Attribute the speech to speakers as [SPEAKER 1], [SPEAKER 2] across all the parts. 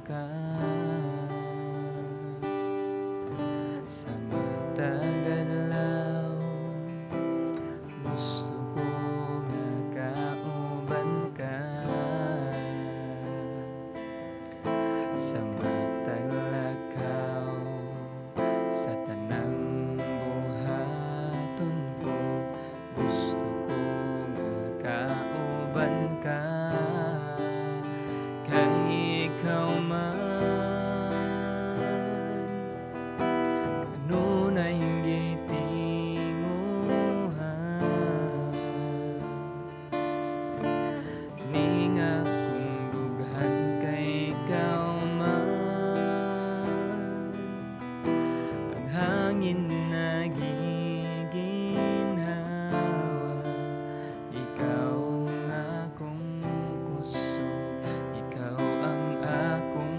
[SPEAKER 1] ka sa matag adlaw. Gusto ko nga kauban ka sa matag lakaw. Sa tanang buhaton ko, gusto ko nga kauban ka. Kay ikaw man kanunay gitinguhan, ning akong dughan kay ikaw man. Ang hangin nagiginhawa, ikaw ang akong kusog, ikaw ang akong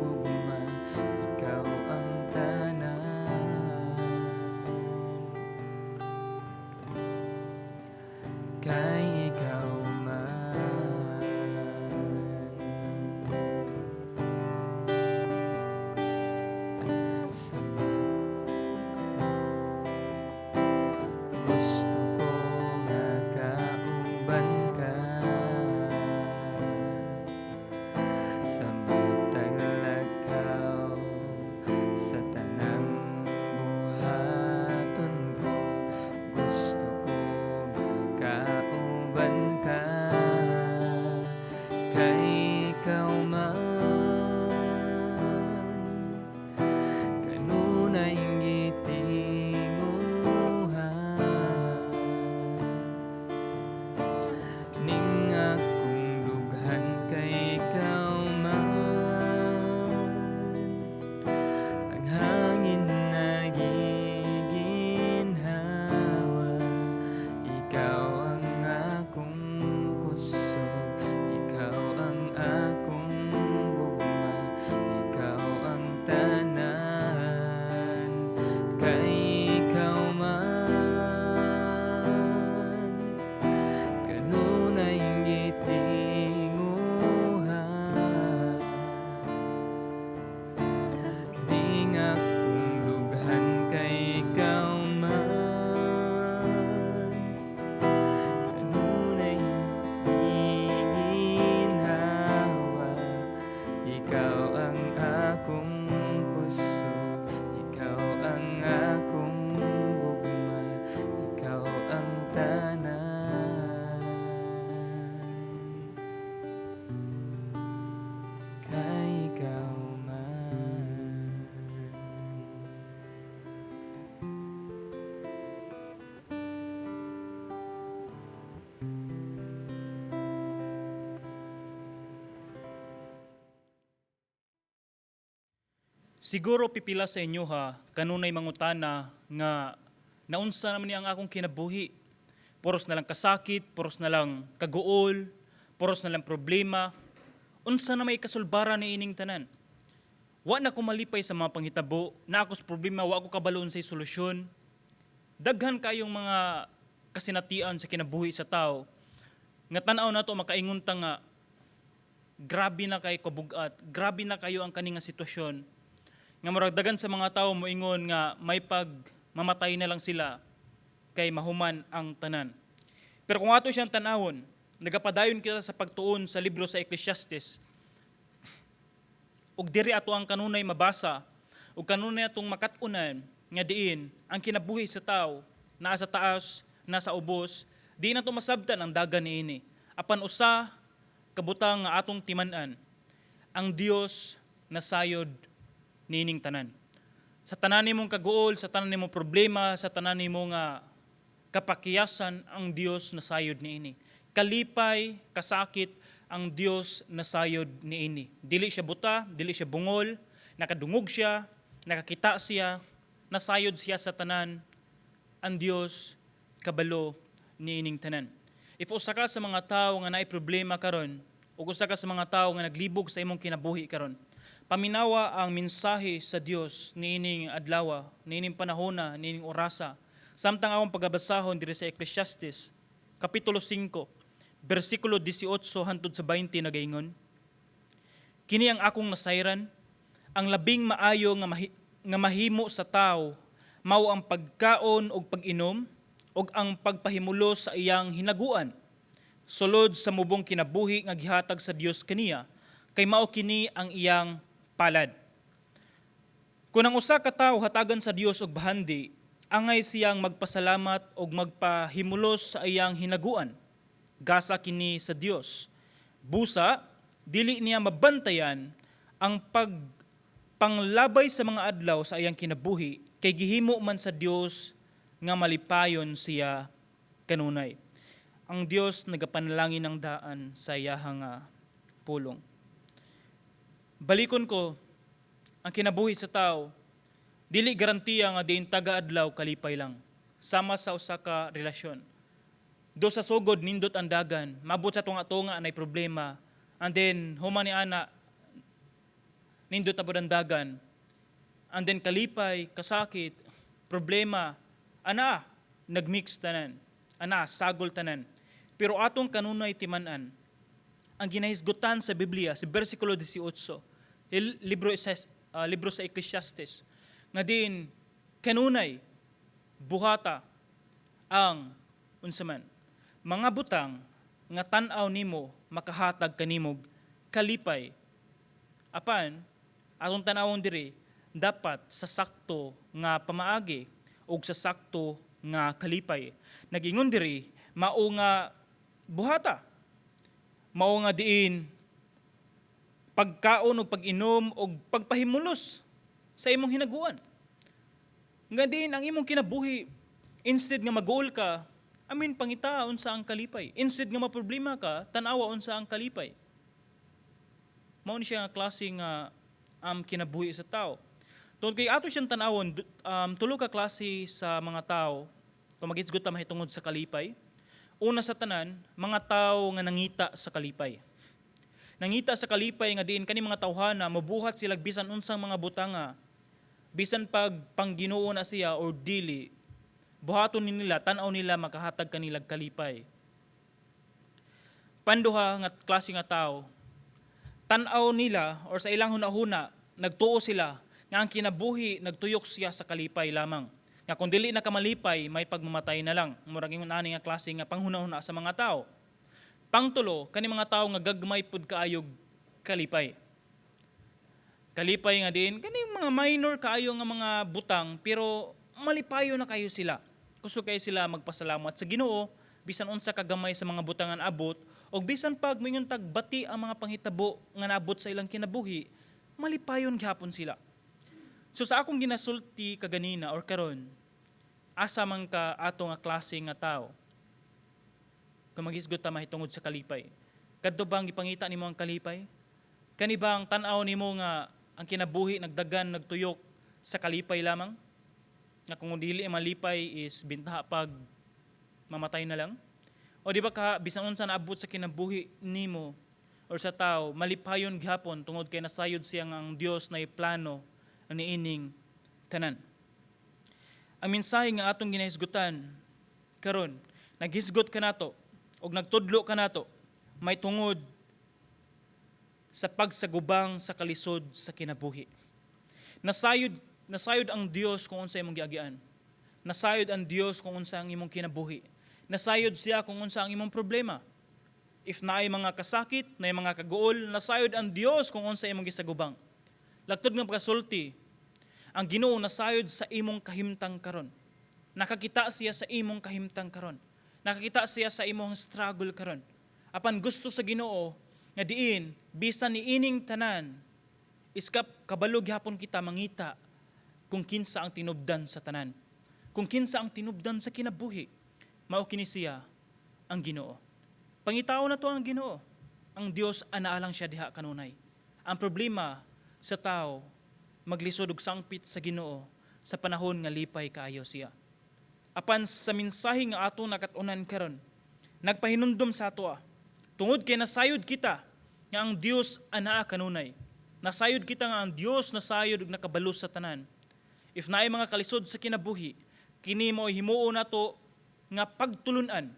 [SPEAKER 1] gugma, ikaw ang tanan. Kay ikaw man sa gusto ko nga kauban ka sa matag lakaw. Sa tanang buhaton ko, gusto ko nga kauban ka. Kay ikaw man kanunay gitinguhan, ning akong dughan kay ikaw man. Ang hangin nagiginhawa, ikaw ang akong kusog, ikaw ang akong gugma, ikaw ang tanan. Kay ikaw man kanunay gitinguhan, ning akong dughan kay ikaw man. Kanunay giginhawa, ikaw ang akong kusog, ikaw ang akong gugma, ikaw ang tanan. Kay ikaw man.
[SPEAKER 2] Siguro pipila sa inyo ha, kanunay mangutana nga naunsa naman ni ang akong kinabuhi. Puros na lang kasakit, puros na lang kaguol, puros na lang problema. Unsa na may kasulbaran ni ining tanan? Wa na ko malipay sa mga panghitabo, na akos problema, wa ko kabaloon sa solusyon. Daghan kayong mga kasinatian sa kinabuhi sa tao, nga tanaw na to makaingon ta nga, grabe na kay kabugat, grabe na kayo ang kaning nga sitwasyon. Nga murag dagan sa mga tao moingon nga may pag mamatay na lang sila kay mahuman ang tanan. Pero kung ato siyang tanawon, nagapadayon kita sa pagtuon sa libro sa Ecclesiastes, ug diri ato ang kanunay mabasa, ug kanunay atong makatunan nga diin ang kinabuhi sa tao naa sa taas, nasa ubos, di na to masabtan ang dagan niini. Apan usa kabutang nga atong timan-an, ang Dios nasayod nining tanan. Sa tanan nimong kaguol, sa tanan nimong problema, sa tanan nimong kapakiyasan, ang Dios nasayod niini. Kalipay, kasakit, ang Dios nasayod niini. Dili siya buta, dili siya bungol, nakadungog siya, nakakita siya, nasayod siya sa tanan. Ang Dios kabalo niining tanan. If usa ka sa mga tao nga naay problema karon, ug usa ka sa mga tao nga naglibog sa imong kinabuhi karon, paminawa ang mensahe sa Dios niining adlaw, niining panahona, niining orasa. Samtang akong pagabasahon diri sa Ecclesiastes, Kapitulo 5, versikulo 18 hangtod sa 20 nagaingon, Kini ang akong nasayran, ang labing maayo nga mahimo sa tawo mao ang pagkaon og pag-inom ug ang pagpahimulo sa iyang hinaguan sulod sa mubong kinabuhi nga gihatag sa Dios kaniya kay mao kini ang iyang palad. Kung ang usa ka tawo hatagan sa Dios og bahandi, angay siyang magpasalamat ug magpahimulos sa iyang hinaguan. Gasa kini sa Dios. Busa, dili niya mabantayan ang panglabay sa mga adlaw sa iyang kinabuhi kay gihimo man sa Dios nga malipayon siya kanunay. Ang Dios nagapanalangin ng daan sa iyahang pulong. Balikon ko, ang kinabuhi sa tao, dili garantiya nga diin taga-adlaw kalipay lang. Sama sa usa ka relasyon. Do sa sugod nindot ang dagan, mabot sa tunga-tunga nay problema, and then human ni ana nindot abot ang dagan, and then kalipay, kasakit, problema, ana nagmix tanan, ana sagol tanan. Pero atong kanunay timan-an, ang ginahisgutan sa Biblia, sa bersikulo 18, libro sa Ecclesiastes, nga din kanunay buhata ang unsaman mga butang nga tan-aw nimo makahatag kanimog kalipay. Apan atong tan-awon diri dapat sa sakto nga pamaagi ug sa sakto nga kalipay. Nagingon diri mao nga buhata, mao nga diin pagkaon o pag-inom o pagpahimulos sa imong hinaguan. Nga din ang imong kinabuhi, instead nga mag-goal ka, pangitaon sa ang kalipay. Instead nga maproblema ka, tanawaon sa ang kalipay. Mao ni siya nga klase nga kinabuhi sa tao. Tungod kay ato siyang tanawon, tulo ka klase sa mga tao, kung mag-isgot ta mahitungod sa kalipay. Una sa tanan, mga tao nga nangita sa kalipay. Nangita sa kalipay nga diin kani mga tawhana mabuhat sila bisan unsang mga butanga, bisan pag pangginoo na siya or dili, buhaton nila, tan-aw nila makahatag kanilang kalipay. Panduha nga klase nga tao, tan-aw nila or sa ilang hunahuna, nagtuo sila nga ang kinabuhi nagtuyok siya sa kalipay lamang. Nga kung dili na kamalipay, may pagmamatay na lang. Murag ingon ani nga klase nga panghunahuna sa mga tao. Pangtulo, kani mga tao nga gagmay pud kaayog kalipay. Kalipay nga din, kani mga minor kaayo nga mga butang, pero malipayo na kayo sila. Gusto kayo sila magpasalamat sa Ginoo, bisan unsa kagamay sa mga butangan abot, o bisan pag mingon tagbati ang mga panghitabo nga naabot sa ilang kinabuhi, malipayon gihapon sila. So sa akong ginasulti kaganina or karon, asa man ka ato nga klase nga tao, kung maghisgot ta mahitungod sa kalipay. Kadto bang ipangita nimo ang kalipay? Kani bang tan-aw nimo nga ang kinabuhi nagdagan nagtuyok sa kalipay lamang? Nga kung dili malipay is bintaha pag mamatay na lang? O di ba ka bisan unsa naabot sa kinabuhi nimo or sa tao, malipayon gihapon tungod kay nasayod siya nga ang Dios na iplano niining tanan. Ang mensahe nga atong ginahisgutan karon, naghisgot ka nato og nagtudlo ka nato may tungod sa pagsagubang sa kalisod sa kinabuhi. Nasayod ang Dios kung unsa imong giagian. Nasayod ang Dios kung unsa ang imong kinabuhi. Nasayod siya kung unsa ang imong problema. If naay mga kasakit, naay mga kaguol, nasayod ang Dios kung unsa imong gisagubang. Lagtod nga pagkasulti, ang Ginoo nasayod sa imong kahimtang karon. Nakakita siya sa imong kahimtang karon. Nakakita siya sa imong struggle karon. Apan gusto sa Ginoo nga diin bisan niining tanan iskap kabalo gyapon kita mangita kung kinsa ang tinubdan sa tanan. Kung kinsa ang tinubdan sa kinabuhi, mao kini siya ang Ginoo. Pangitaon na to ang Ginoo. Ang Dios anaa lang siya diha kanunay. Ang problema sa tao maglisod og sangpit sa Ginoo sa panahon nga lipay kaayo siya. Apan sa mensahe nga ato nakatunan karon, nagpahinumdom sa atoa. Tungod kay nasayod kita nga ang Dios anaa kanunay. Nasayod kita nga ang Dios nasayod ug nakabalo sa tanan. If naay mga kalisod sa kinabuhi, kini mao himuon nato nga pagtulunan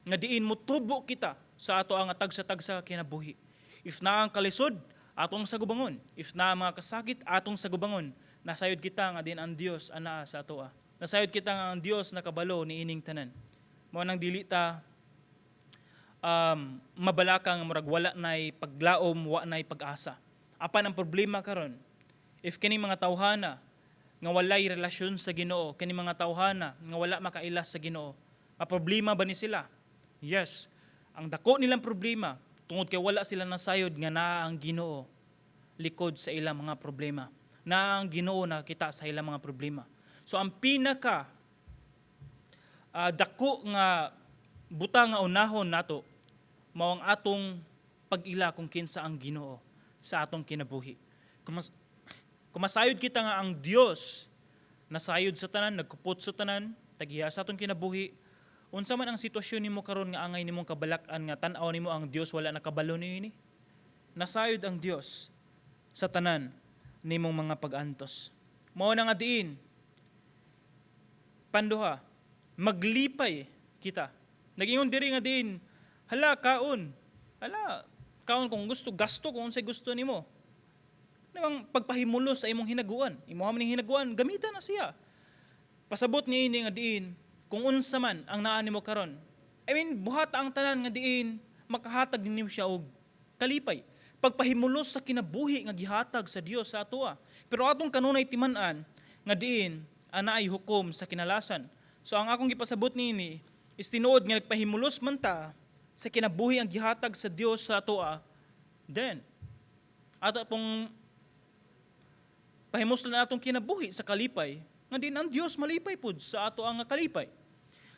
[SPEAKER 2] nga diin mo tubo kita sa ato ang tagsa-tagsa kinabuhi. If naa ang kalisod, atong sagubangon. If na mga kasakit, atong sagubangon. Nasayod kita nga din ang Dios anaa sa atoa. Nasayod kita nga ang Dios nakabalo ni ining tanan. Mao nang dili ta mabalaka nga murag wala nay paglaom, wa nay pag-asa. Apan ang problema karon, if kini mga tawhana nga walay relasyon sa Ginoo, kini mga tawhana nga wala makailas sa Ginoo, maproblema ba ni sila? Yes. Ang dako nilang problema tungod kay wala sila nasayod nga naa ang Ginoo likod sa ilang mga problema. Naa ang Ginoo nakita sa ilang mga problema. So ang pinaka dako nga buta nga unahon nato mao ang atong pag-ila kung kinsa ang Ginoo sa atong kinabuhi. Kumasayod kita nga ang Dios nasayod sa tanan, nagkupot sa tanan, tagiya sa atong kinabuhi. Unsa man ang sitwasyon nimo karon nga angay nimong kabalak-an nga tan-aw nimo ang Dios wala nakabalo niini? Nasayod ang Dios sa tanan nimong mga pag-antos. Mao na nga diin panduha, maglipay kita. Nagingon diri nga diin, hala kaon kung gusto, gasto kung unsay gusto nimo. Namang pagpahimulos sa imong hinaguan, imo man ning hinaguan, gamitan na siya. Pasabot niini nga diin, kung unsa man ang naa nimo karon. Buhata ang tanan nga diin, makahatag ninyo siya og kalipay. Pagpahimulos sa kinabuhi nga gihatag sa Dios sa atoa. Pero atong kanunay timan-an nga diin anaay hukom sa kinalasan. So ang akong gipasabot niini is tinuod nga nagpahimulos man ta sa kinabuhi ang gihatag sa Dios sa atoa, then ato pong pahimuslan atong kinabuhi sa kalipay nga din ang Dios malipay pud sa ato ang kalipay.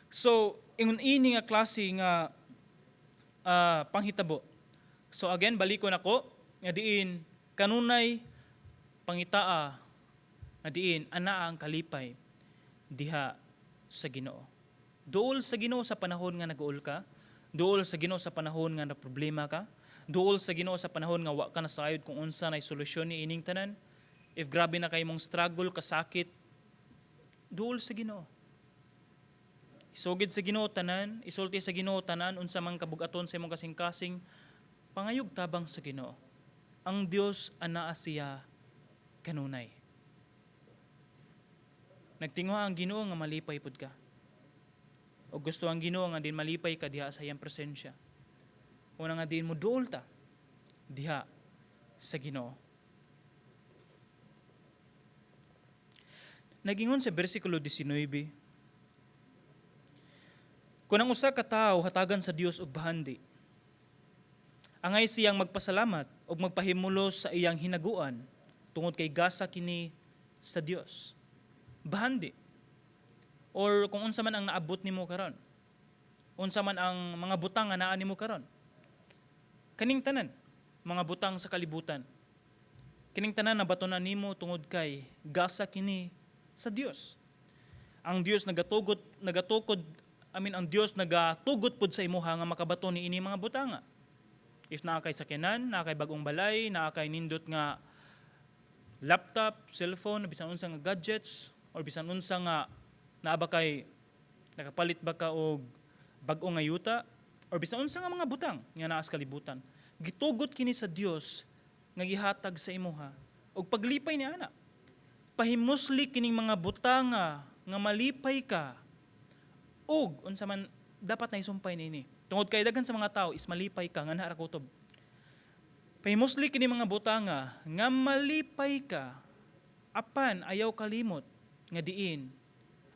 [SPEAKER 2] So ingon ini nga klase nga panghitabo. So again balikon ako nga diin kanunay pangitaa nga diin anaa ang kalipay diha sa Ginoo. Duol sa Ginoo sa panahon nga nag-uol ka, duol sa Ginoo sa panahon nga naproblema ka, duol sa Ginoo sa panahon nga wa ka nasayod kung unsa nay solusyon ni ining tanan. If grabe na kay mong struggle, kasakit, duol sa Ginoo. Isugid sa Ginoo tanan, isulti sa Ginoo tanan, unsa man kabugaton sa imong kasing-kasing, pangayog tabang sa Ginoo. Ang Dios anaa siya kanunay. Nagtinguha ang Ginoo nga malipay pud ka. O gusto ang Ginoo nga din malipay ka diha sa iyang presensya. Una nga din mo duol ta diha sa Ginoo. Nagingon sa bersikulo 19, kung ang usa ka tawo hatagan sa Dios og bahandi, angay siyang magpasalamat o magpahimulos sa iyang hinaguan tungod kay gasa kini sa Dios. Bahandi. Or kung unsa man ang naabot nimo karon. Unsa man ang mga butang nga naa nimo karon. Kaning tanan, mga butang sa kalibutan. Kining tanan nabatonan nimo tungod kay gasa kini sa Dios. Ang Dios ang Dios nagatugot pud sa imuha nga makabaton ni ini mga butanga. If naa kay sakyanan, naa kay bagong balay, naa kay nindot nga laptop, cellphone, bisan unsa nga gadgets, or bisan unsa nga naa ba kay nakapalit ba ka og bag-o nga yuta, or bisan unsa nga mga butang nga naa sa kalibutan. Gitugot kini sa Dios nga gihatag sa imuha og paglipay ni ana. Pahimusli kining mga butanga nga malipay ka ug unsa man dapat na isumpay niini. Tungod kay daghan sa mga tao is malipay ka nga naa ra kutob. Pahimusli kini mga butanga nga malipay ka apan ayaw kalimot nga diin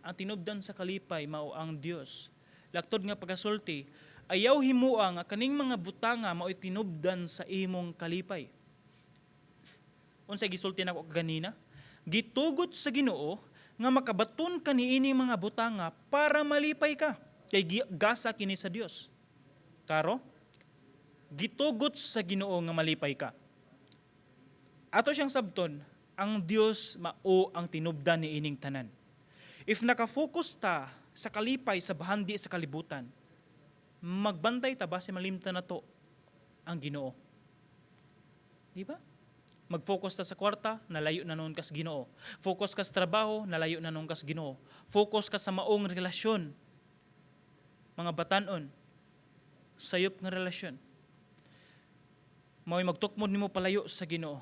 [SPEAKER 2] ang tinubdan sa kalipay mao ang Dios. Laktod nga pagasulti, ayaw himua nga kaning mga butanga mao'y tinubdan sa imong kalipay. Unsay gisulti nako ganina? Gitugot sa Ginoo nga makabaton ka niini mga butanga para malipay ka. Kay gasa kini sa Dios. Karo? Gitugot sa Ginoo nga malipay ka. Ato siyang sabton, ang Dios mao ang tinubdan ni ining tanan. If nakafocus ta sa kalipay sa bahandi sa kalibutan, magbantay ta ba si malimtan na to ang Ginoo? Di ba? Mag-focus ta sa kwarta, nalayo na noon kas Ginoo. Focus ka sa trabaho, nalayo na noon kas Ginoo. Focus ka sa maong relasyon. Mga batanon, sayop nga relasyon. mao'y magtukmod nimo palayo sa Ginoo.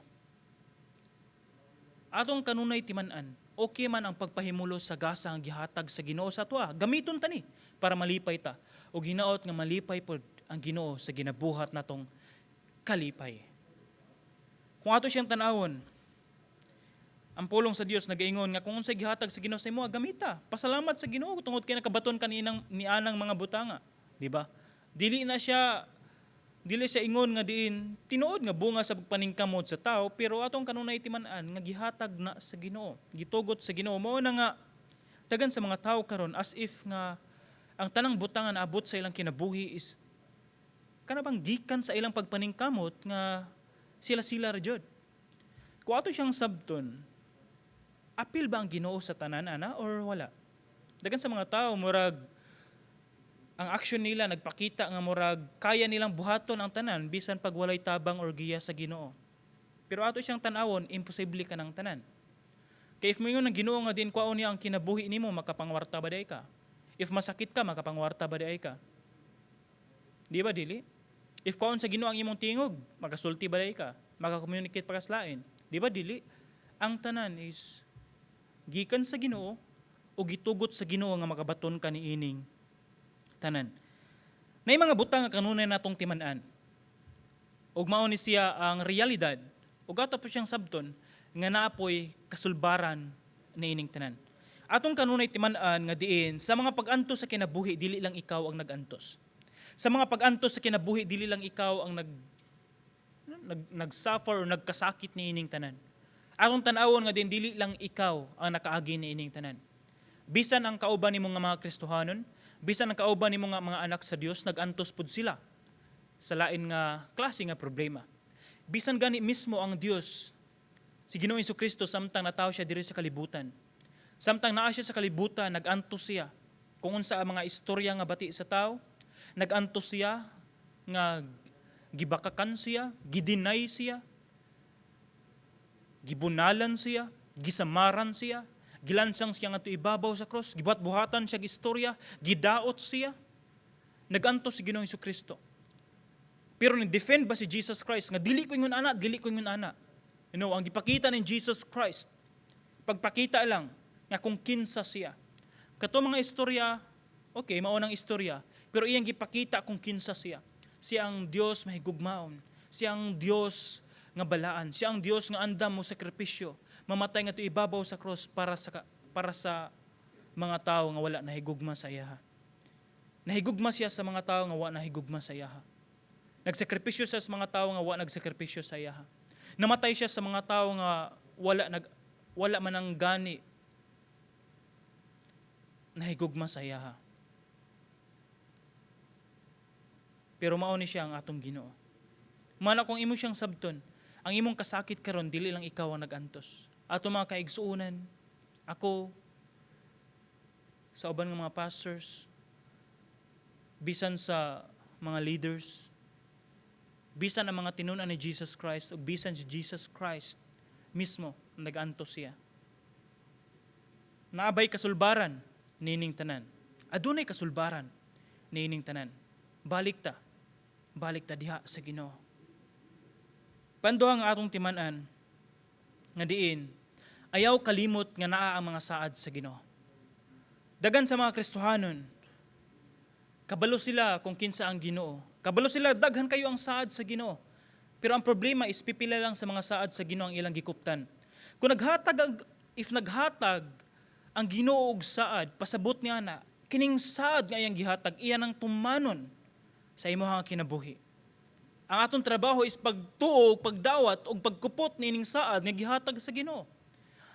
[SPEAKER 2] Atong kanunay timan-an, okay man ang pagpahimulo sa gasa ang gihatag sa Ginoo sa ato. Gamiton ta ni para malipay ta. Ug hinaot nga malipay pod ang Ginoo sa ginabuhat natong kalipay. Kung ato siyang tanawon, ang pulong sa Dios nagaingon nga kung unsay gihatag sa Ginoo sa imo, gamita. Pasalamat sa Ginoo tungod kay nakabaton kaninang nianang mga butanga, di ba? Dili siya ingon nga diin tinuod nga bunga sa pagpaningkamot sa tao, pero atong kanunay timan-an nga gihatag na sa Ginoo, gitugot sa Ginoo. Mao na nga dagan sa mga tao karon as if nga ang tanang butanga na abot sa ilang kinabuhi is kana bang gikan sa ilang pagpaningkamot nga sila ra jud. Kung ato siyang sabton, apil ba ang Ginoo sa tanan ana or wala? Dagan sa mga tao murag ang action nila nagpakita nga murag kaya nilang buhaton ang tanan bisan pag walay tabang or giya sa Ginoo. Pero ato siyang tan-awon, imposible ka ng tanan. Kaya if moingon ang Ginoo nga din kwaon niya ang kinabuhi nimo, makapangwarta ba day ka? If masakit ka, makapangwarta ba day ka? Di ba dili? If kwaon sa Ginoo ang imong tingog, makasulti ba day ka? Maka-communicate pa kaslain. Di ba dili? Ang tanan is gikan sa Ginoo o gitugot sa Ginoo nga makabaton ka ni ining tanan. Nay mga butang nga kanunay natong timan-an. Ug mao ni siya ang realidad. Ug ato po siyang sabton nga naapoy kasulbaran ni ining tanan. Atong kanunay timan-an nga diin sa mga pag-antos sa kinabuhi dili lang ikaw ang nag-antos. Sa mga pag-antos sa kinabuhi dili lang ikaw ang nag-suffer o nagkasakit ni ining tanan. Atong tan-awon nga din dili lang ikaw ang nakaagi ni ining tanan. Bisan ang kauban nimo nga mga Kristohanon, bisan ang kauban nimo nga mga anak sa Dios, nag-antos pud sila sa lain nga klase nga problema. Bisan gani mismo ang Dios, si Ginoong Jesucristo, samtang natawo siya diri sa kalibutan, samtang naa siya sa kalibutan, nag-antos siya kung unsa ang mga istorya nga bati sa tao, nag-antos siya nga gibakakan siya, gidinay siya, gibunalan siya, gisamaran siya, gilansang siya nga ibabaw sa cross, gibuhat-buhatan siya istorya, gidaot siya. Nag-antos si Ginoong Jesucristo. Pero ni-defend ba si Jesus Christ nga dili ko ingon ana, dili ko ingon ana. You know, ang gipakita ni Jesus Christ, pagpakita lang nga kung kinsa siya. Kato mga istorya, okay, mao nang istorya, pero iyang gipakita kung kinsa siya. Siya ang Dios mahigugmaon, siya ang Dios nga balaan, siya ang Dios nga andam mo sakripisyo, mamatay nga ibabaw sa cross para sa mga tao nga wala nahigugma sa iya. Nahigugma siya sa mga tao nga wala nahigugma sa iya. Nagsakripisyo siya sa mga tao nga wala nagsakripisyo sa iya. Namatay siya sa mga tao nga wala man ang gani nahigugma sa iya. Pero mao ni siya ang atong Ginoo. Mana kung imo siyang sabton, ang imong kasakit karon dili lang ikaw ang nag-antos. Ato mga kaigsuunan, ako, sa uban ng mga pastors, bisan sa mga leaders, bisan ang mga tinunan ni Jesus Christ, o bisan si Jesus Christ mismo, nag-antos siya. Naabay kasulbaran, nining tanan. Adunay kasulbaran, nining tanan. Balik ta diha sa Ginoo. Pando ang atong timan-an, nga diin, ayaw kalimot nga naa ang mga saad sa Ginoo. Dagan sa mga Kristohanon, kabalo sila kung kinsa ang Ginoo. Kabalo sila, daghan kayo ang saad sa Ginoo. Pero ang problema is pipila lang sa mga saad sa Ginoo ang ilang gikuptan. Kung if naghatag ang Ginoo og saad, pasabot niya na, kining saad nga iyang gihatag, iyan ang tumanon sa imong kinabuhi. Ang atong trabaho is pagtuo, pagdawat, o pagkupot nining saad nga gihatag sa Ginoo.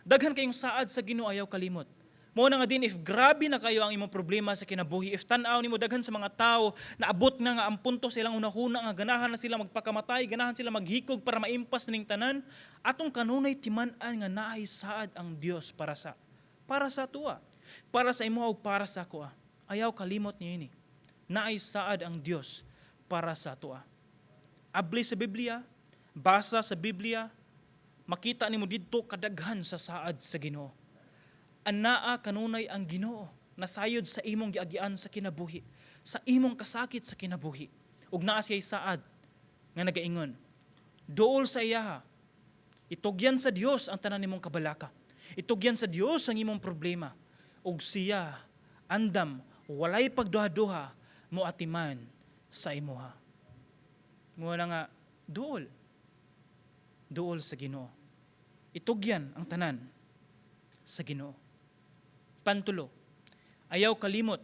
[SPEAKER 2] Daghan kayong saad sa Ginoo, ayaw kalimot. Mao na nga din, if grabe na kayo ang imong problema sa kinabuhi, if tan-aw nimo daghan sa mga tao na abot na nga ang punto silang unahuna nga ganahan na sila magpakamatay, ganahan sila maghikog para maimpas ning tanan, atong kanunay timan-an nga naay saad ang Dios para sa tuwa, para sa imo o para sa kuha. Ayaw kalimot niini. Naay saad ang Dios para sa tuwa. Abli sa Biblia, basa sa Biblia, makita nimo didto kadaghan sa saad sa Ginoo. Anaa kanunay ang Ginoo nasayod sa imong giagian sa kinabuhi, sa imong kasakit sa kinabuhi. Ug naa siya'y saad nga nagaingon, Duol sa iya. Itugyan sa Dios ang tanan nimong kabalaka. Itugyan sa Dios ang imong problema. Ug siya andam walay pagduha-duha mo atiman sa imuha. Muna nga duol. Duol sa Ginoo. Itugyan ang tanan sa Ginoo. Pantulo, ayaw kalimot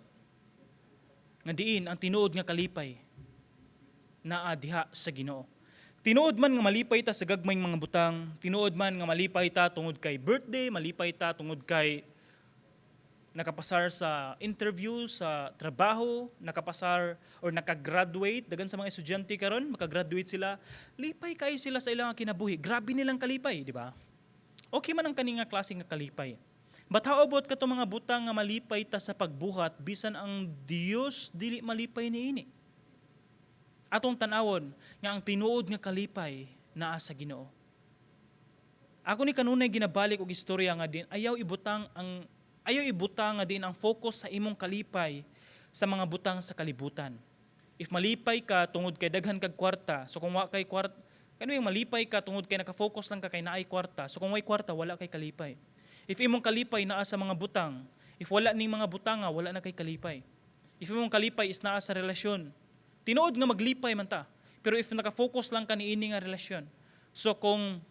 [SPEAKER 2] nga diin ang tinuod nga kalipay naa diha sa Ginoo. Tinuod man nga malipay ta sa gagmayng mga butang, tinuod man nga malipay ta tungod kay birthday, malipay ta tungod kay nakapasar sa interview, sa trabaho, nakapasar or nakagraduate, dagan sa mga estudyante karon, makagraduate sila, lipay kayo sila sa ilang kinabuhi. Grabe nilang kalipay, di ba? Okay man ang kaninga klase nga kalipay. But how about kato mga butang nga malipay ta sa pagbuhat bisan ang Dios dili malipay niini? Atong tanawon nga ang tinuod nga kalipay naa sa Ginoo. Ako ni kanunay ginabalik og istorya nga din ayaw ibutang nga din ang focus sa imong kalipay sa mga butang sa kalibutan. If malipay ka tungod kay daghan kag kwarta, so kung wa kay kwarta, kanang malipay ka tungod kay naka-focus lang ka kay naay kwarta, so kung way kwarta wala kay kalipay. If imong kalipay naa sa mga butang, if wala ning mga butanga, wala na kay kalipay. If imong kalipay is naa sa relasyon, tinuod nga maglipay man ta. Pero if naka-focus lang ka niini nga relasyon, so kung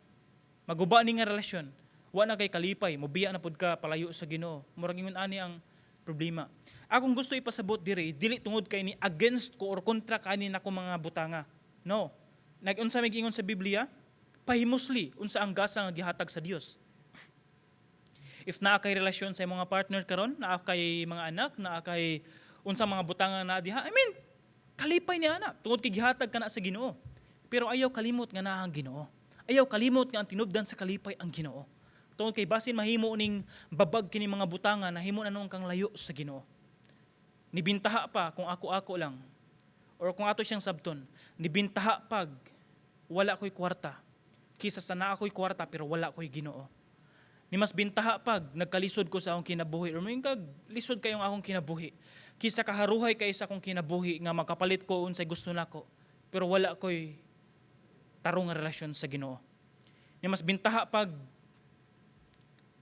[SPEAKER 2] maguba ni nga relasyon, wa na kay kalipay, mobiya na pud ka palayo sa Ginoo. Murag ingon ani ang problema. Akong gusto ipasabot diri, dili tungod kay ni against ko or kontra kani nako mga butanga. No. Nag-unsa may giingon sa Biblia? Pahimusli unsa ang gasa nga gihatag sa Dios. If naa kay relasyon sa imong mga partner karon, naa kay mga anak, naa kay unsa mga butanga na diha, kalipay ni ana tungod kay gihatag kana sa Ginoo. Pero ayaw kalimot nga naa ang Ginoo. Ayaw kalimot nga ang tinubdan sa kalipay ang Ginoo. Tungod kay basin mahimo ning babag kini mga butanga na himo nanong kang layo sa Ginoo. Nibintaha pa kung ako lang or kung ato siyang sabton, nibintaha pag wala ko'y kwarta kisa sa naa ko'y kwarta pero wala ko'y Ginoo. Ni mas bintaha pag nagkalisod ko sa akong kinabuhi or may kag lisod kayong akong kinabuhi kisa kaharuhay kay sa akong kinabuhi nga makapalit ko unsay gusto nako pero wala ko'y tarong nga relasyon sa Ginoo. Ni mas bintaha pag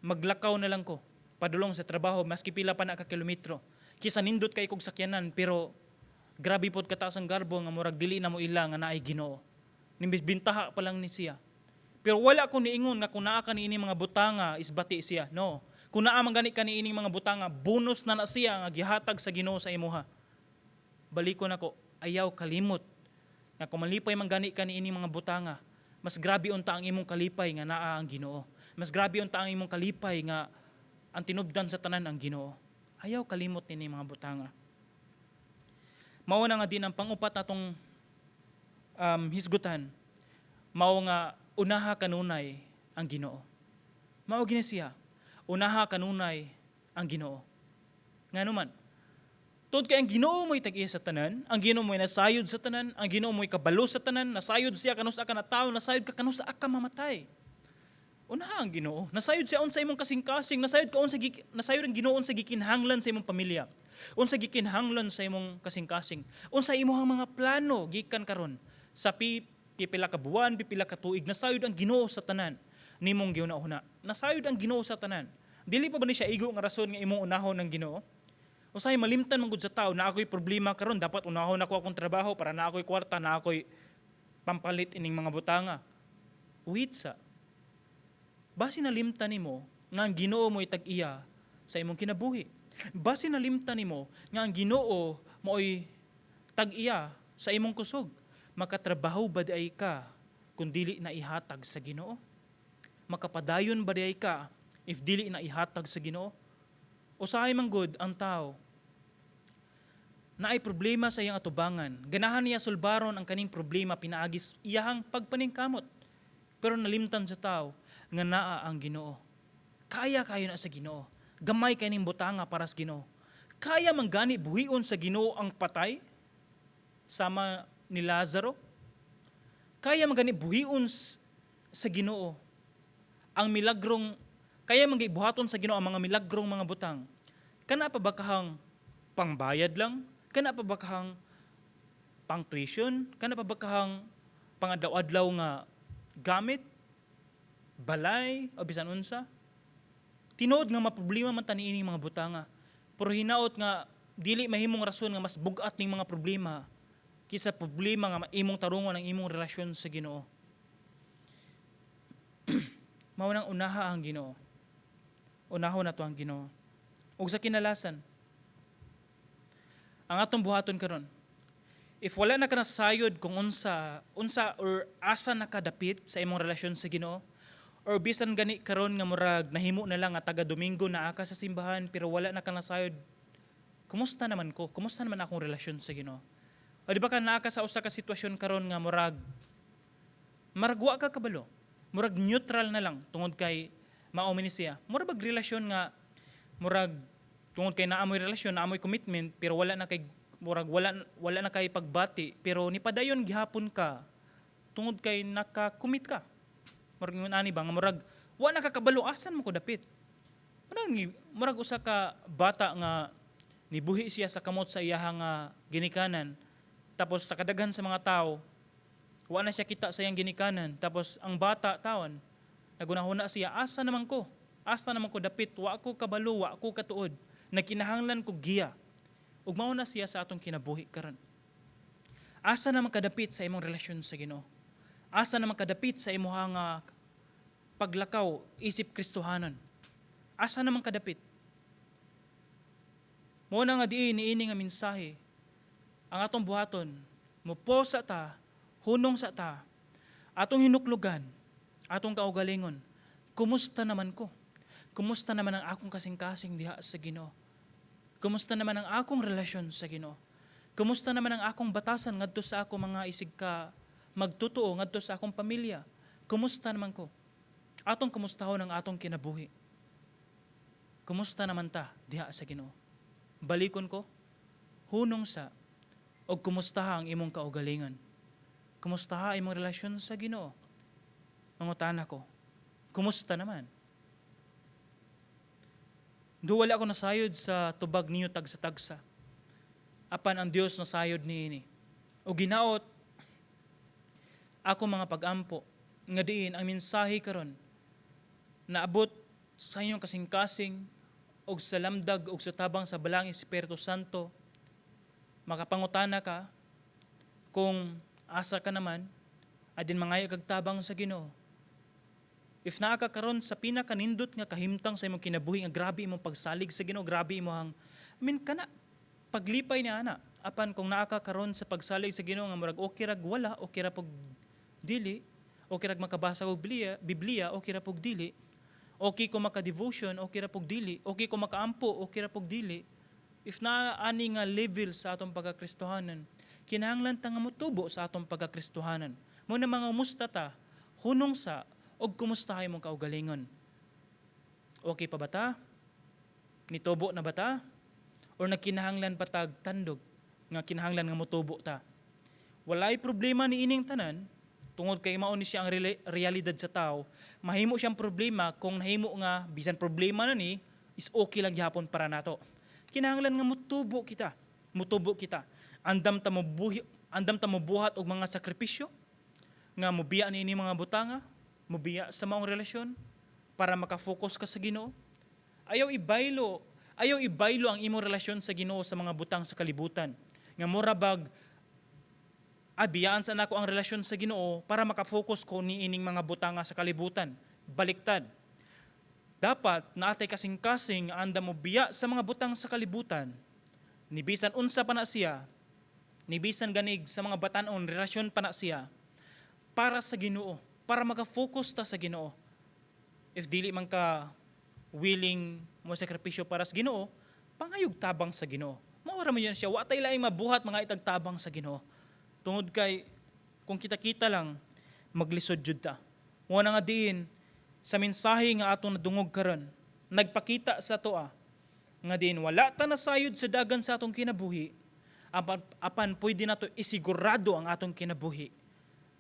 [SPEAKER 2] maglakaw na lang ko padulong sa trabaho maski pila pa na ka kilometro kisa nindot kay kog sakyanan pero grabe pod kataas ang garbo nga murag dili na mo ila nga naay Ginoo. Nimbis bintaha pa lang ni siya. Pero wala ko niingon nga kung naa ka niini mga butanga isbati siya. No. Kung naa man gani ka niini mga butanga bonus na siya nga gihatag sa Ginoo sa imuha. Baliko nako ayaw kalimot nga kung malipay man gani ka niini mga butanga mas grabe unta ang imong kalipay nga naa ang Ginoo. Mas grabe unta ang imong kalipay nga ang tinubdan sa tanan ang Ginoo. Ayaw kalimot nini mga butanga. Mao na nga din ang pangupat natong hisgutan. Mao nga unaha kanunay ang Ginoo. Mao gini siya. Unaha kanunay ang Ginoo. Ngano man? Tungod kay ang Ginoo mo'y tag-iya sa tanan, ang Ginoo mo'y nasayod sa tanan, ang Ginoo mo'y kabalo sa tanan, nasayod siya kanusa ka na tawo, nasayod ka kanusa ka mamatay. Unaha ang Ginoo. Nasayod siya unsa imong kasing-kasing, nasayod ang Ginoo unsa gikinahanglan sa imong pamilya. Unsa gikinahanglan sa imong kasing-kasing. Unsa imong mga plano gikan karon sa pipila ka buwan, pipila ka tuig, nasayod ang Ginoo sa tanan nimong giuna-una. Nasayod ang Ginoo sa tanan. Dili pa ba ni siya igo nga rason nga imong unahon ng Ginoo? Usahay malimtan man gud sa tao na ako'y problema karon dapat unahon ako akong trabaho para na ako'y kwarta, na ako'y pampalit ining mga butanga. Wait sa basi nalimtan nimo nga ang Ginoo mo'y tag-iya sa imong kinabuhi. Basi nalimtan nimo nga ang Ginoo mo'y tag-iya sa imong kusog. Makatrabaho ba diay ka kung dili na ihatag sa Ginoo? Makapadayon ba diay ka if dili na ihatag sa Ginoo? Usahay man gud ang tao na ay problema sa iyang atubangan. Ganahan niya sulbaron ang kaning problema pinaagis iyahang pagpaningkamot. Pero nalimtan sa tao nga naa ang Ginoo. Kaya kayo na sa Ginoo. Gamay kay ning butanga para sa Ginoo. Kaya man gani buhion sa Ginoo ang patay sama ni Lazaro. Kaya man gani buhion sa Ginoo ang milagrong, kaya man gibuhaton sa Ginoo ang mga milagrong mga butang. Kana pa ba kahang pangbayad lang? Kana pa ba kahang pang tuition? Kana pa ba kahang pangadlaw-adlaw nga gamit, balay, o bisan unsa. Tinuod nga maproblema man ta niining mga butanga. Pero hinaot nga dili mahimong rason nga mas bugat ning mga problema kisa problema nga imong tarungon ang imong relasyon sa Ginoo. Mao nang unaha ang Ginoo. Unahon nato ang Ginoo. Ug sa kinalasan, ang atong buhaton karon, if wala na ka nasayod kung unsa or asa nakadapit sa imong relasyon sa Ginoo, or bisan gani karon nga murag nahimo na lang nga taga Domingo naa ka sa simbahan pero wala na ka nasayod, kumusta naman ko? Kumusta naman akong relasyon sa Ginoo? O di ba ka naa ka sa usa ka sitwasyon karon nga murag wa ka kabalo. Murag neutral na lang tungod kay mao ni siya. Murag relasyon nga murag tungod kay naamoy relasyon, naamoy commitment pero wala na kay murag wala na kay pagbati pero nipadayon gihapon ka tungod kay naka-commit ka. Murag ingon ani ba nga murag wa na kakabalo asan mo ko dapit. Murag usa ka bata nga nibuhi siya sa kamot sa iyahang ginikanan tapos sa kadaghan sa mga tao wa na siya kita sa iyang ginikanan tapos ang bata tawon nagunahuna siya asa naman ko dapit wa ko kabalo wa ko katuod nagkinahanglan ko giya ug mao na siya sa atong kinabuhi karon. Asa naman kadapit sa imong relasyon sa Ginoo? Asa naman kadapit sa imong paglakaw isip Kristohanon? Asa naman kadapit? Mao na nga niini nga mensahe ang atong buhaton mopo sa ta hunong sa ta atong hinuklugan atong kaugalingon. Kumusta naman ko? Kumusta naman ang akong kasing-kasing diha sa Ginoo? Kumusta naman ang akong relasyon sa Ginoo? Kumusta naman ang akong batasan ngadto sa ako mga isig ka magtotoo ngadto sa akong pamilya? Kumusta naman ko? Atong kumustahon ang atong kinabuhi. Kumusta naman ta diha sa Ginoo? Balikon ko, hunong sa og kumusta ang imong kaugalingon? Kumusta imong relasyon sa Ginoo? Mangutana ko, kumusta naman? Wala ako nasayod sa tubag ninyo tagsa-tagsa. Apan ang Dios nasayod niini. O ginaot, ako mga pag-ampo, nga diin ang mensahe karon naabot sa inyong kasing-kasing og sa lamdag og sa tabang sa balang Espiritu Santo, makapangutana ka kung asa ka naman, adin mangayo kag tabang sa Ginoo. If naa ka karon sa pinakanindot nga kahimtang sa imong kinabuhi nga grabe imong pagsalig sa Ginoo, grabe imong kana paglipay na ana. Apan kung naa ka karon sa pagsalig sa Ginoo nga murag okay rag wala, okay ra pug dili, okay rag makabasa og Biblia, okay ra pug dili. Okay ko maka-devotion, okay ra pug dili. Okay ko makaampo, okay ra pug dili. If naa ani nga level sa atong pagkakristohanan, kinahanglan ta nga motubo sa atong pagkakristohanan. Mo na mga umusta ta, hunong sa og kumusta imong kaugalingon? Okay pa ba ta? Nitubo na ba ta? Or nagkinahanglan pa tag tandog nga kinahanglan nga motubo ta? Walay problema ni ining tanan tungod kay mao ni siya ang realidad sa tao. Mahimo siyang problema kung nahimo nga bisan problema na ni is okay lang gyapon para nato. Kinahanglan nga motubo kita. Andam ta mobuhat og mga sakripisyo nga mobiya ni mga butanga, mobiya sa maong relasyon para makafocus ka sa Ginoo. Ayaw ibaylo ang imong relasyon sa Ginoo sa mga butang sa kalibutan. Nga murabag abiyaan sa nako ang relasyon sa Ginoo para makafocus ko ni ining mga butanga sa kalibutan. Baliktad. Dapat naatay kasing-kasing anda mo biya sa mga butang sa kalibutan. Nibisan unsa pa na siya, nibisan ganig sa mga batanon relasyon pa na siya para sa Ginoo, para makafocus ta sa Ginoo. If dili man ka willing mo sakripisyo para sa Ginoo, pangayog tabang sa Ginoo. Maura mo yan siya, wa tay laing mabuhat mga itagtabang sa Ginoo. Tungod kay kung kita-kita lang maglisod jud ta. Mo na nga diin sa mensahe nga atong nadungog karon, nagpakita sa toa nga diin wala ta nasayod sa dagan sa atong kinabuhi. Apan pwede nato isigurado ang atong kinabuhi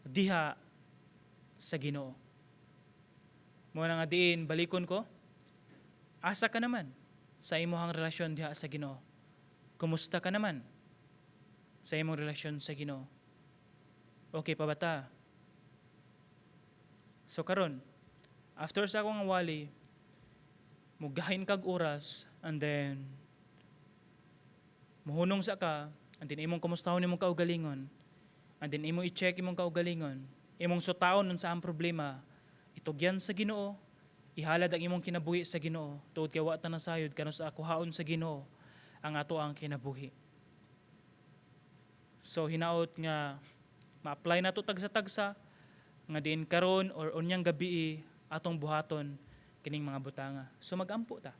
[SPEAKER 2] diha sa Ginoo. Mo na nga diin balikon ko, asa ka naman sa imong relasyon diha sa Ginoo? Kumusta ka naman sa imong relasyon sa Ginoo? Okay pa ba ta? So karon, after sa akong awali, mugahin kag oras, and then muhunong sa ka, and then imong kumustahon imong kaugalingon, and then imong i-check imong kaugalingon, imong sutaon unsa ang problema, itugyan sa Ginoo, ihalad ang imong kinabuhi sa Ginoo, tuod kay wa ta nasayod kanon sa akuhaon sa Ginoo ang ato ang kinabuhi. So hinaot nga ma-apply nato tagsa-tagsa nga diin karon or unyang gabi atong buhaton kining mga butanga. So magampo ta.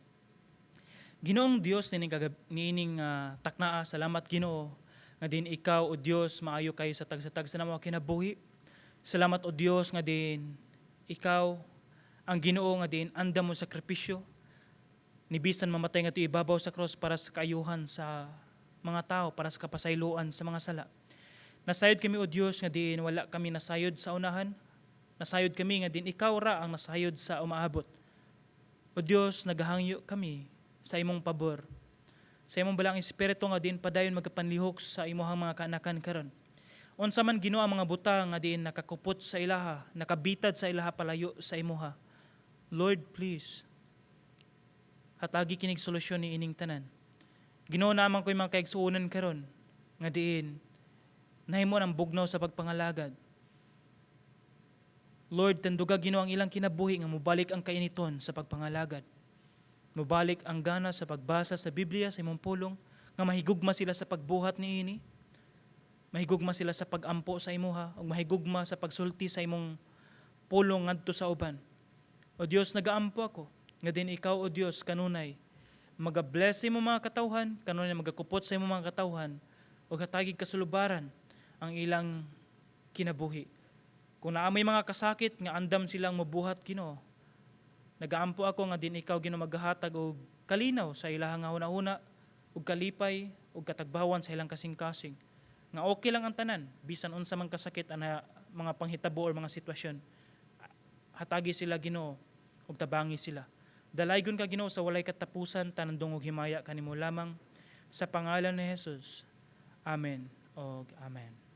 [SPEAKER 2] Ginoong Dios nining taknaa, salamat Ginoo nga din ikaw o Dios maayo kayo sa tagsa-tagsa na mga kinabuhi. Salamat o Dios nga din ikaw ang Ginoo nga din andam mo sakripisyo ni bisan mamatay nga ti ibabaw sa cross para sa kaayuhan sa mga tao, para sa kapasayloan sa mga sala. Nasayod kami o Dios nga din wala kami nasayod sa unahan. Nasayod kami nga din ikaw ra ang nasayod sa umaabot. O Dios, nagahangyo kami sa imong pabor. Sa imong balang espiritu nga din padayon magapanlihok sa imuhang mga kaanakan karon. Unsa man Ginoo ang mga butang nga din nakakupot sa ilaha, nakabitad sa ilaha palayo sa imuha. Lord, please, hatagi kinig solusyon ni ining tanan. Ginoo naman ko'y mga kaigsuunan karon nga diin nahimo ang bugnaw sa pagpangalagad. Lord, tanduga Ginoo ang ilang kinabuhi nga mubalik ang kainiton sa pagpangalagad. Mubalik ang gana sa pagbasa sa Biblia sa imong pulong, nga mahigugma sila sa pagbuhat niini. Mahigugma sila sa pagampo sa imuha, ug mahigugma sa pagsulti sa imong pulong ngadto sa uban. O Dios, nagaampo ako, nga din ikaw o Dios kanunay, magabless sa imong mga katawhan, kanunay magakupot sa imong mga katawhan, ug hatagig kasulubaran ang ilang kinabuhi. Kung naamay mga kasakit nga andam silang mabuhat Ginoo, nagaampo ako nga din ikaw Ginoo maghahatag og kalinaw sa ilahang hunahuna ug kalipay ug katagbawan sa ilang kasing-kasing. Nga okay lang ang tanan bisan unsa man kasakit ana mga panghitabo or mga sitwasyon. Hatagi sila Ginoo ug tabangi sila. Dalaygon ka Ginoo sa walay katapusan tanandong og himaya kanimo lamang sa pangalan ni Jesus. Amen. Og amen.